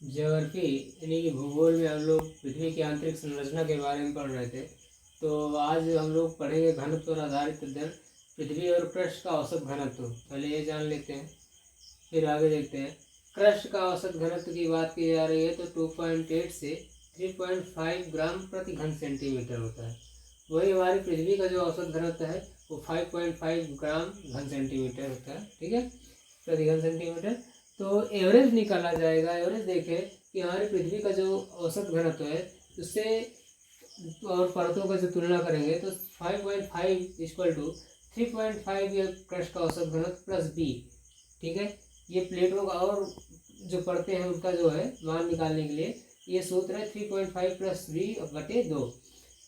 Geography यानी कि भूगोल में हम लोग पृथ्वी की आंतरिक संरचना के बारे में पढ़ रहे थे। तो आज हम लोग पढ़ेंगे घनत्व पर आधारित अध्ययन, पृथ्वी और क्रस्ट का औसत घनत्व। पहले ये जान लेते हैं, फिर आगे देखते हैं। क्रस्ट का औसत घनत्व की बात की जा रही है तो 2.8 से 3.5 ग्राम प्रति घन सेंटीमीटर होता है। वही हमारी पृथ्वी का जो औसत घनत्व है वो 5.5 ग्राम घन सेंटीमीटर होता है, ठीक है, प्रति घन सेंटीमीटर। तो एवरेज निकाला जाएगा। एवरेज देखें कि हमारी पृथ्वी का जो औसत घनत्व है उससे और परतों का जो तुलना करेंगे तो 5.5 इक्वल टू 3.5 ये क्रस्ट का औसत घनत्व प्लस बी, ठीक है। ये प्लेटों का और जो परतें हैं उनका जो है मान निकालने के लिए ये सूत्र है 3.5 प्लस बी बटे 2।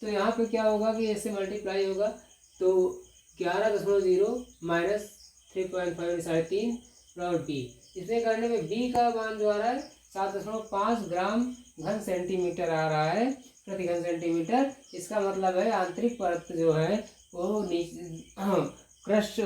तो यहाँ पे क्या होगा कि इससे मल्टीप्लाई होगा तो 11.0 माइनस 3.5 3.5 और बी, इसमें करने में बी का मान जो आ रहा है 7.5 ग्राम घन सेंटीमीटर आ रहा है प्रति घन सेंटीमीटर। इसका मतलब है आंतरिक परत जो है वो क्रस्ट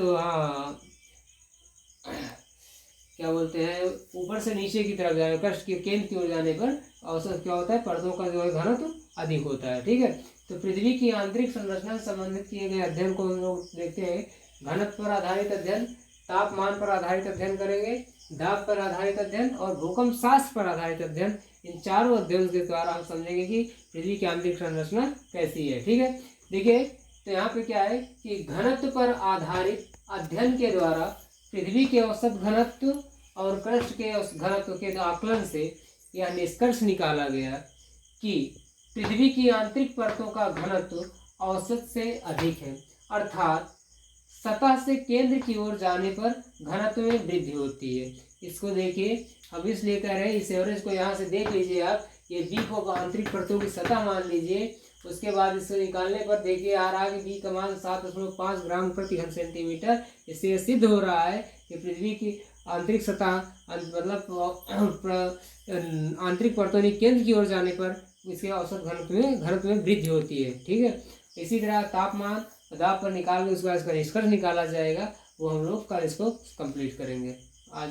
क्या बोलते हैं ऊपर से नीचे की तरफ जाने, क्रस्ट के केंद्र की ओर जाने पर औसत क्या होता है, परतों का जो है घनत्व अधिक होता है, ठीक है। तो पृथ्वी की आंतरिक संरचना से संबंधित किए गए अध्ययन को हम लोग देखते हैं। घनत्व पर आधारित अध्ययन, तापमान पर आधारित अध्ययन करेंगे, दाब पर आधारित अध्ययन और भूकंप शास्त्र पर आधारित अध्ययन। इन चारों अध्ययन के द्वारा हम समझेंगे कि पृथ्वी की आंतरिक संरचना कैसी है, ठीक है। देखिए तो यहाँ पे क्या है कि घनत्व पर आधारित अध्ययन के द्वारा पृथ्वी के औसत घनत्व और क्रस्ट के घनत्व के आकलन से यह निष्कर्ष निकाला गया कि पृथ्वी की आंतरिक परतों का घनत्व औसत से अधिक है, अर्थात सतह से केंद्र की ओर जाने पर घनत्व में वृद्धि होती है। इसको देखिए, हम इसलिए कह रहे हैं, इस एवरेज को यहाँ से देख लीजिए आप, ये बी को आंतरिक परतों की सतह मान लीजिए। उसके बाद इसको निकालने पर देखिए आ रहा है कि बी का मान 7.5 ग्राम प्रति घन सेंटीमीटर। इससे सिद्ध हो रहा है कि पृथ्वी की आंतरिक सतह मतलब आंतरिक परतों के केंद्र की ओर जाने पर इसके औसत घनत्व में वृद्धि होती है, ठीक है। इसी तरह तापमान दाब पर निकाल के उसके बाद इसका निष्कर्ष निकाला जाएगा, वो हम लोग कल इसको कंप्लीट करेंगे।